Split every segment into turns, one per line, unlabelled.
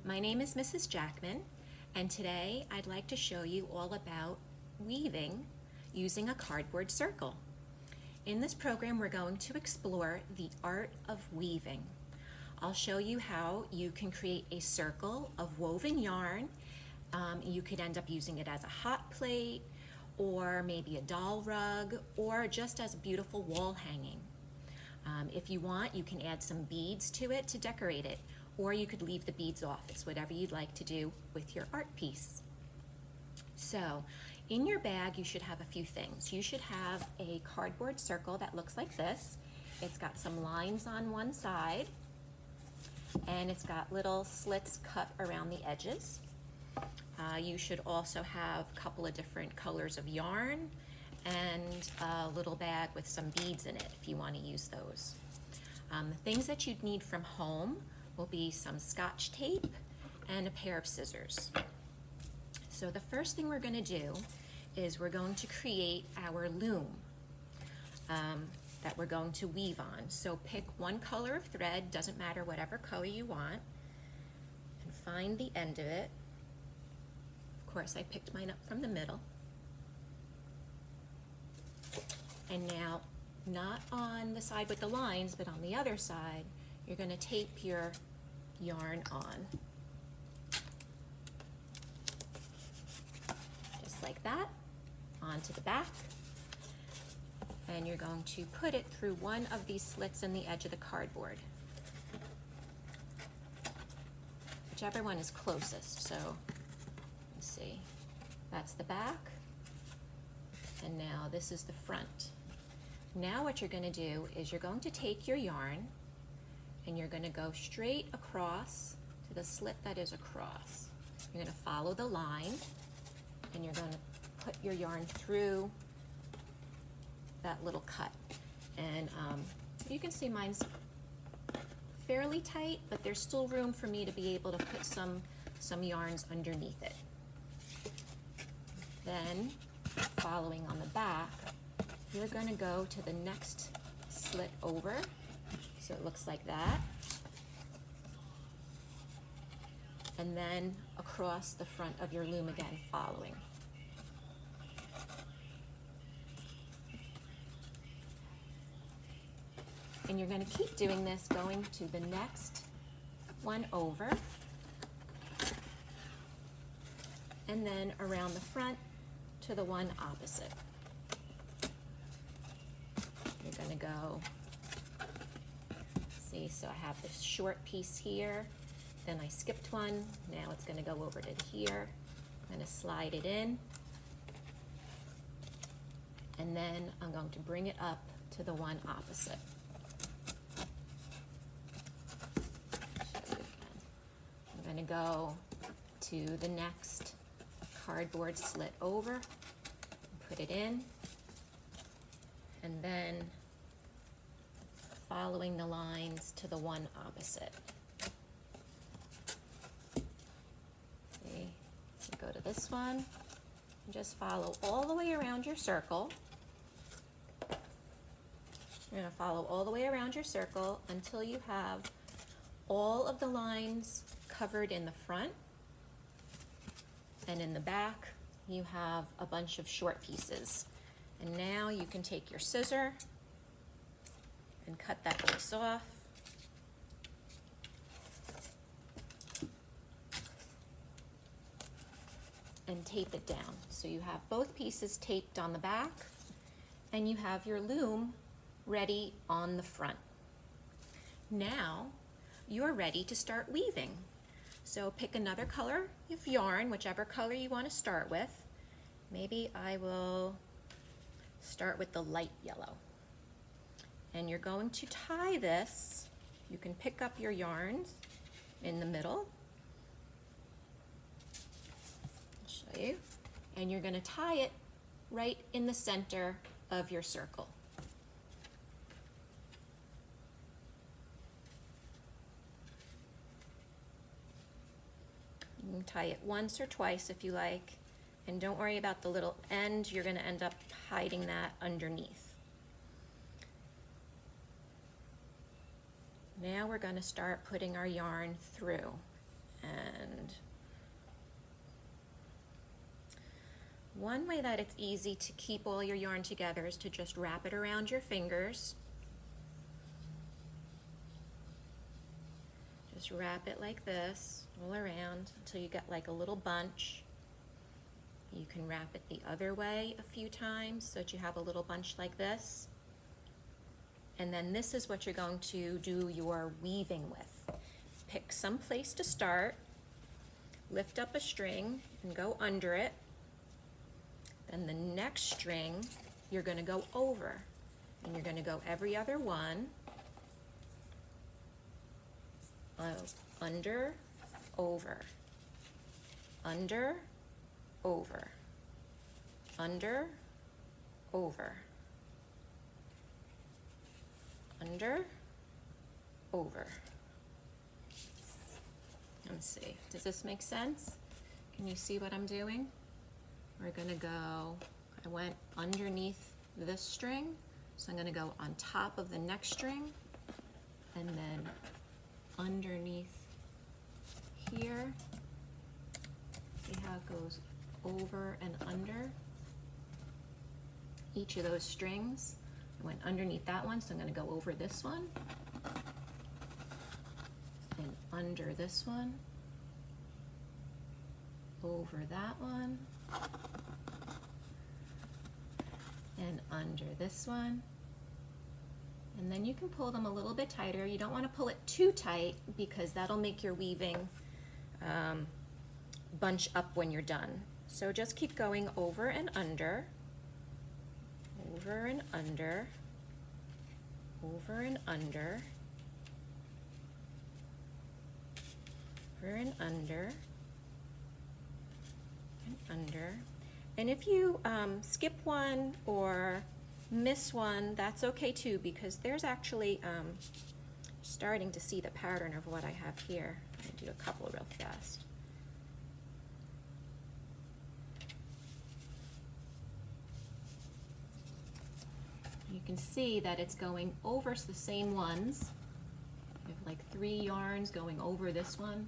My name is Mrs. Jackman, and today I'd like to show you all about weaving using a cardboard circle. In this program, we're going to explore the art of weaving. I'll show you how you can create a circle of woven yarn. You could end up using it as a hot plate, or maybe a doll rug, or just as a beautiful wall hanging. If you want, you can add some beads to it to decorate it, or you could leave the beads off. It's whatever you'd like to do with your art piece. So, in your bag, you should have a few things. You should have a cardboard circle that looks like this. It's got some lines on one side, and it's got little slits cut around the edges. You should also have a couple of different colors of yarn and a little bag with some beads in it if you want to use those. The things that you'd need from home will be some Scotch tape and a pair of scissors. So the first thing we're going to do is we're going to create our loom that we're going to weave on. So pick one color of thread, doesn't matter, whatever color you want, and find the end of it. Of course, I picked mine up from the middle. And now, not on the side with the lines, but on the other side, you're going to tape your yarn on. Just like that, onto the back. And you're going to put it through one of these slits in the edge of the cardboard. Whichever one is closest. So, let's see. That's the back. And now this is the front. Now what you're going to do is you're going to take your yarn and you're going to go straight across to the slit that is across. You're going to follow the line and you're going to put your yarn through that little cut. And you can see mine's fairly tight, but there's still room for me to be able to put some yarns underneath it. Then, following on the back, you're going to go to the next slit over, so it looks like that, and then across the front of your loom again, following. And you're going to keep doing this, going to the next one over, and then around the front to the one opposite. You're going to go, see, so I have this short piece here, then I skipped one, now it's going to go over to here. I'm going to slide it in, and then I'm going to bring it up to the one opposite. I'm going to go to the next cardboard slit over, put it in, and then following the lines to the one opposite. See, so go to this one, and just follow all the way around your circle. You're going to follow all the way around your circle until you have all of the lines covered in the front, and in the back you have a bunch of short pieces. And now you can take your scissor and cut that piece off. And tape it down. So you have both pieces taped on the back, and you have your loom ready on the front. Now you're ready to start weaving. So pick another color of yarn, whichever color you want to start with. Maybe I will start with the light yellow. And you're going to tie this. You can pick up your yarns in the middle. I'll show you. And you're going to tie it right in the center of your circle. You can tie it once or twice if you like, and don't worry about the little end. You're going to end up hiding that underneath. Now we're going to start putting our yarn through. And one way that it's easy to keep all your yarn together is to just wrap it around your fingers. Just wrap it like this all around until you get like a little bunch. You can wrap it the other way a few times so that you have a little bunch like this. And then this is what you're going to do your weaving with. Pick some place to start, lift up a string and go under it. Then the next string you're going to go over, and you're going to go every other one. Under, over, under, over, under, over, under, over. Let's see, does this make sense? Can you see what I'm doing? We're gonna go, I went underneath this string, so I'm gonna go on top of the next string, and then underneath here. See how it goes over and under each of those strings. I went underneath that one, so I'm going to go over this one and under this one, over that one, and under this one. And then you can pull them a little bit tighter. You don't want to pull it too tight because that'll make your weaving bunch up when you're done. So just keep going over and under, over and under, over and under, over and under, and under. And if you skip one or miss one, that's okay too, because there's actually starting to see the pattern of what I have here. I'll do a couple real fast. You can see that it's going over the same ones. You have like 3 yarns going over this one,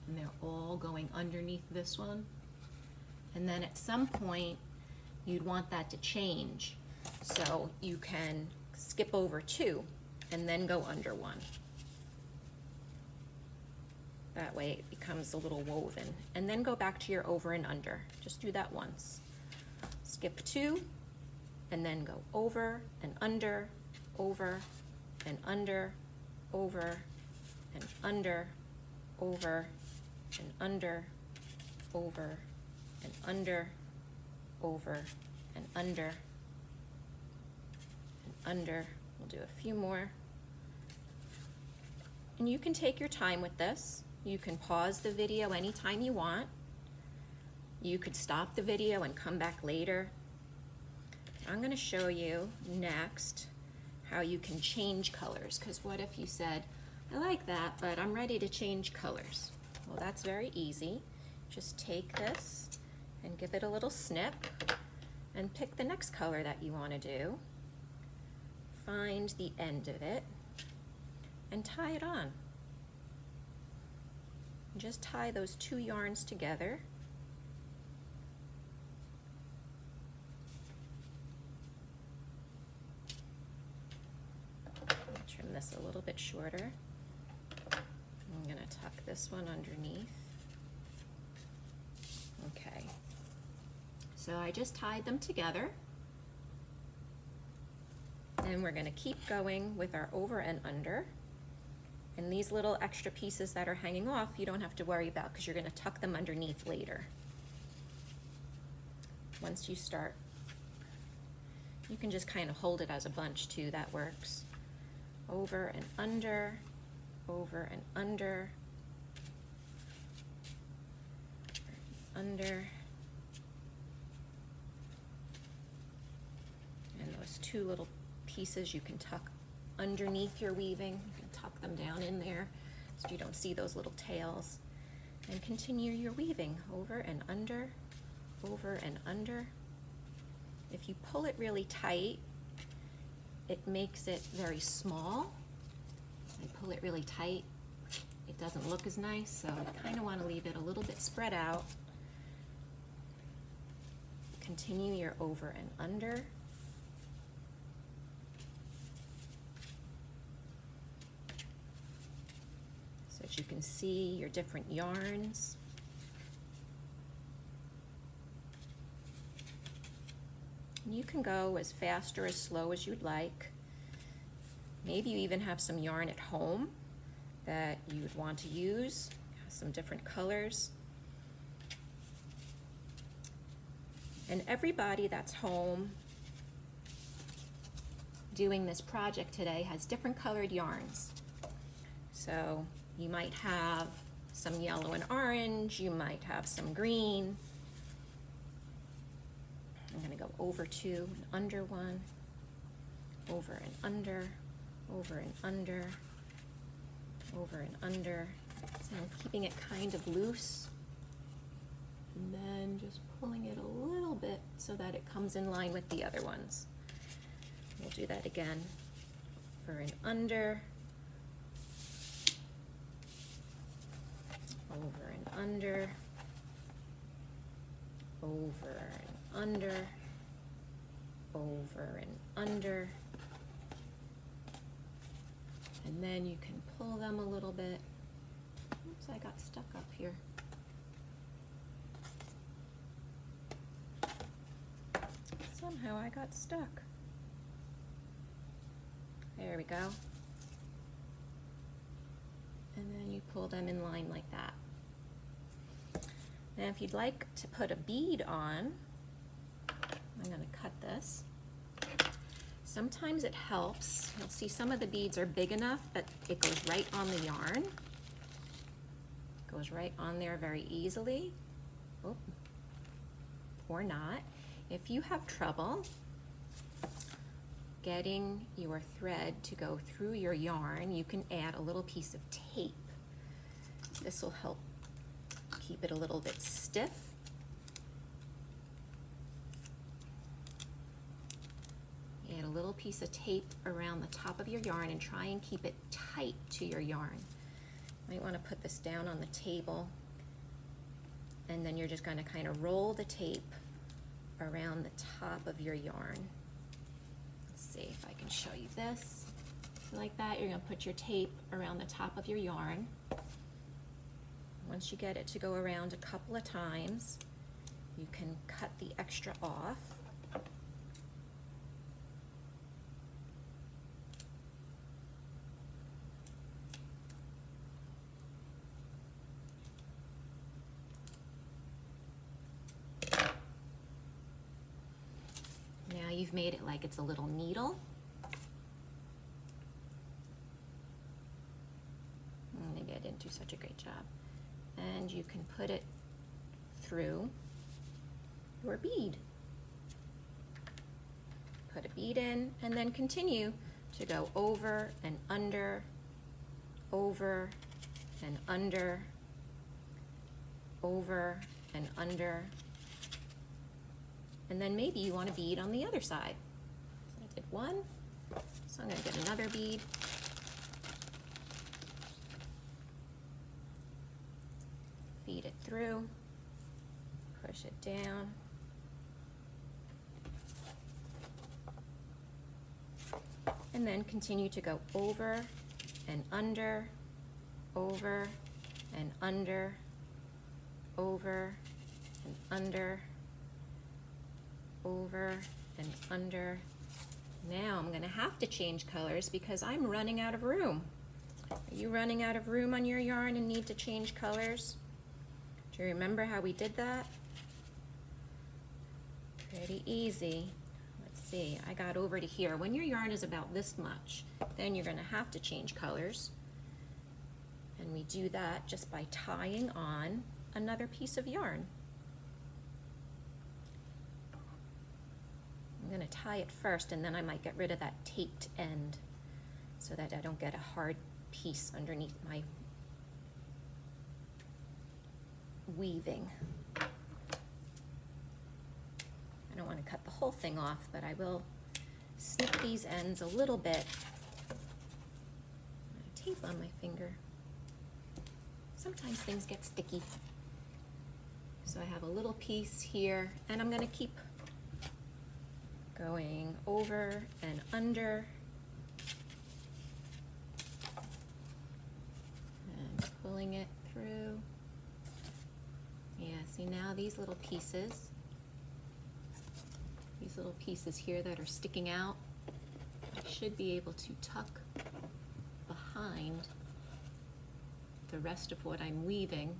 and they're all going underneath this one. And then at some point you'd want that to change, so you can skip over 2 and then go under 1. That way it becomes a little woven. And then go back to your over and under. Just do that once. Skip 2 and then go over and under, over and under, over and under, over and under, over and under, over and under, and under. We'll do a few more. And you can take your time with this. You can pause the video anytime you want. You could stop the video and come back later. I'm going to show you next how you can change colors, because what if you said, I like that, but I'm ready to change colors? Well, that's very easy. Just take this and give it a little snip and pick the next color that you want to do. Find the end of it and tie it on. Just tie those 2 yarns together. Trim this a little bit shorter. I'm going to tuck this one underneath. Okay. So I just tied them together. And we're going to keep going with our over and under. And these little extra pieces that are hanging off, you don't have to worry about, because you're going to tuck them underneath later. Once you start, you can just kind of hold it as a bunch too, that works. Over and under, over and under, under. And those 2 little pieces you can tuck underneath your weaving. You can tuck them down in there so you don't see those little tails. And continue your weaving over and under, over and under. If you pull it really tight, it makes it very small. I pull it really tight, it doesn't look as nice, so I kind of want to leave it a little bit spread out. Continue your over and under. So that you can see your different yarns. You can go as fast or as slow as you'd like. Maybe you even have some yarn at home that you would want to use, some different colors. And everybody that's home doing this project today has different colored yarns. So you might have some yellow and orange, you might have some green. I'm going to go over two and under one, over and under, over and under, over and under. So I'm keeping it kind of loose, and then just pulling it a little bit so that it comes in line with the other ones. We'll do that again. Over and under, over and under, over and under, over and under, and then you can pull them a little bit. Oops, I got stuck up here. Somehow I got stuck. There we go. And then you pull them in line like that. Now if you'd like to put a bead on, I'm going to cut this. Sometimes it helps. You'll see some of the beads are big enough that it goes right on the yarn. Goes right on there very easily. Oh, or not. If you have trouble getting your thread to go through your yarn, you can add a little piece of tape. This will help keep it a little bit stiff. Add a little piece of tape around the top of your yarn and try and keep it tight to your yarn. You might want to put this down on the table, and then you're just going to kind of roll the tape around the top of your yarn. Let's see if I can show you this. So like that, you're going to put your tape around the top of your yarn. Once you get it to go around a couple of times, you can cut the extra off. Now you've made it like it's a little needle. Maybe I didn't do such a great job. And you can put it through your bead. Put a bead in and then continue to go over and under, over and under, over and under. And then maybe you want a bead on the other side. So I did one, so I'm going to get another bead. Feed it through, push it down. And then continue to go over and under, over and under, over and under, over and under. Now I'm going to have to change colors because I'm running out of room. Are you running out of room on your yarn and need to change colors? Do you remember how we did that? Pretty easy. Let's see, I got over to here. When your yarn is about this much, then you're going to have to change colors. And we do that just by tying on another piece of yarn. I'm going to tie it first, and then I might get rid of that taped end so that I don't get a hard piece underneath my weaving. I don't want to cut the whole thing off, but I will snip these ends a little bit. Tape on my finger. sometimes things get sticky. So I have a little piece here, and I'm going to keep going over and under and pulling it through. Yeah, see now these little pieces here that are sticking out, I should be able to tuck behind the rest of what I'm weaving.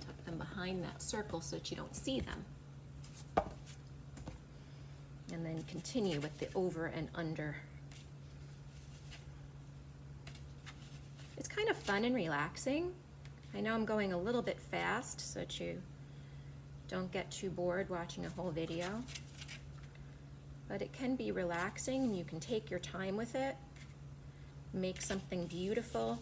Tuck them behind that circle so that you don't see them. And then continue with the over and under. It's kind of fun and relaxing. I know I'm going a little bit fast so that you don't get too bored watching a whole video, but it can be relaxing and you can take your time with it, make something beautiful.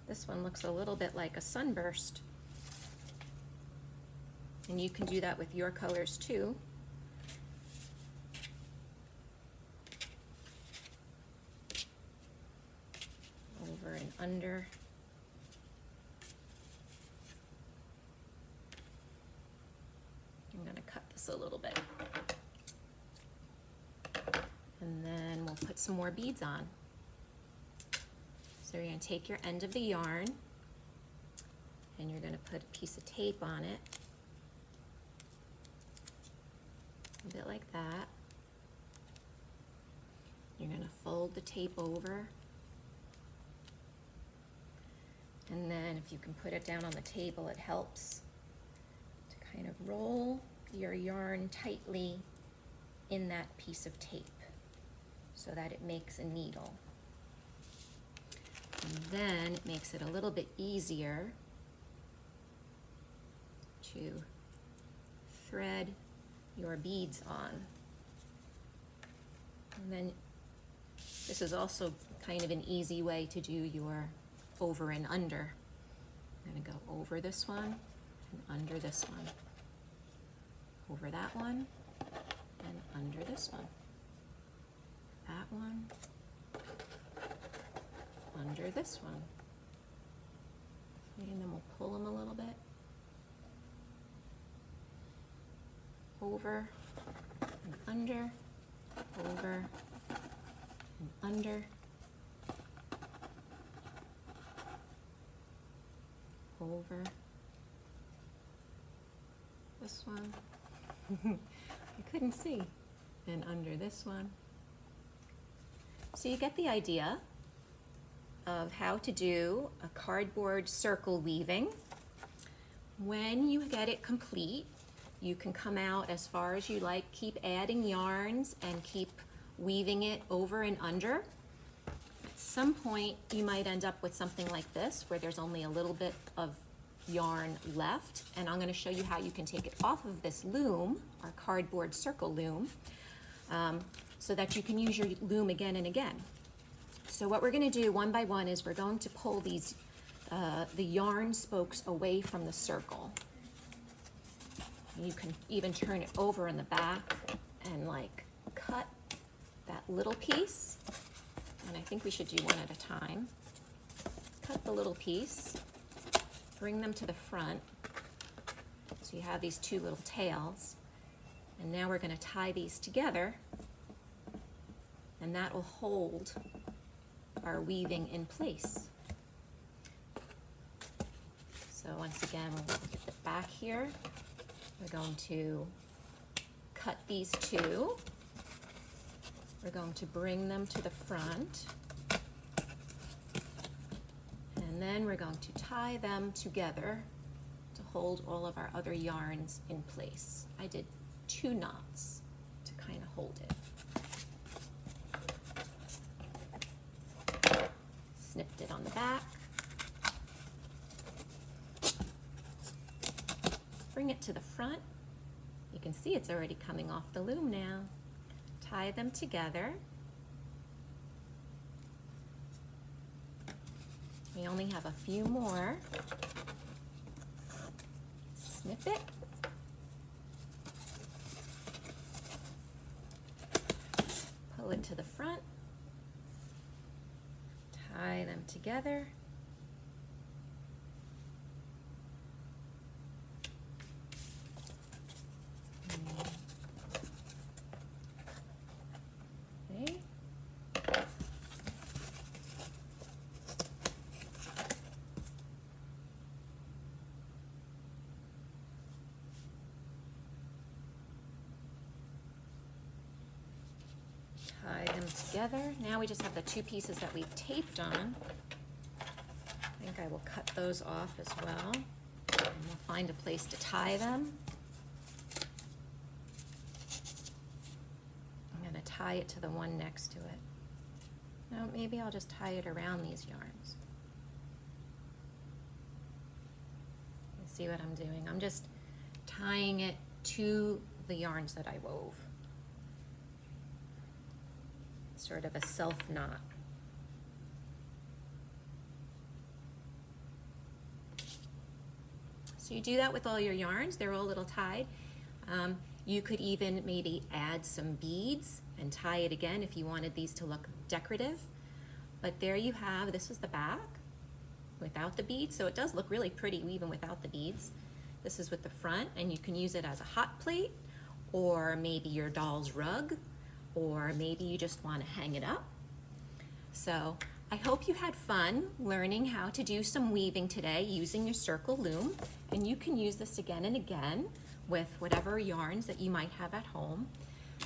This one looks a little bit like a sunburst, and you can do that with your colors too. Over and under. I'm going to cut this a little bit. And then we'll put some more beads on. So you're going to take your end of the yarn and you're going to put a piece of tape on it. A bit like that. You're going to fold the tape over. And then if you can put it down on the table, it helps to kind of roll your yarn tightly in that piece of tape so that it makes a needle. And then it makes it a little bit easier to thread your beads on. And then this is also kind of an easy way to do your over and under. I'm going to go over this one and under this one. Over that one and under this one. That one, under this one. And then we'll pull them a little bit. Over and under, over and under. Over this one. I couldn't see. And under this one. So you get the idea of how to do a cardboard circle weaving. When you get it complete, you can come out as far as you like, keep adding yarns and keep weaving it over and under. At some point, you might end up with something like this, where there's only a little bit of yarn left, and I'm going to show you how you can take it off of this loom, our cardboard circle loom, so that you can use your loom again and again. So what we're going to do one by one is we're going to pull these, the yarn spokes away from the circle. You can even turn it over in the back and like cut that little piece. And I think we should do one at a time. Cut the little piece, bring them to the front. So you have these two little tails. And now we're going to tie these together, and that will hold our weaving in place. So once again, we'll look at the back here. We're going to cut these two. We're going to bring them to the front. And then we're going to tie them together to hold all of our other yarns in place. I did 2 knots to kind of hold it. Snipped it on the back. Bring it to the front. You can see it's already coming off the loom now. Tie them together. We only have a few more. Snip it. to the front, tie them together. Okay. Tie them together. Now we just have the two pieces that we've taped on. I think I will cut those off as well. And we'll find a place to tie them. I'm going to tie it to the one next to it. Now maybe I'll just tie it around these yarns. You see what I'm doing? I'm just tying it to the yarns that I wove. Sort of a self knot. So you do that with all your yarns. They're all a little tied. You could even maybe add some beads and tie it again if you wanted these to look decorative. But there you have, this is the back without the beads. So it does look really pretty even without the beads. This is with the front, and you can use it as a hot plate or maybe your doll's rug, or maybe you just want to hang it up. So I hope you had fun learning how to do some weaving today using your circle loom, and you can use this again and again with whatever yarns that you might have at home.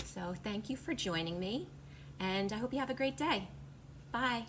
So thank you for joining me, and I hope you have a great day. Bye.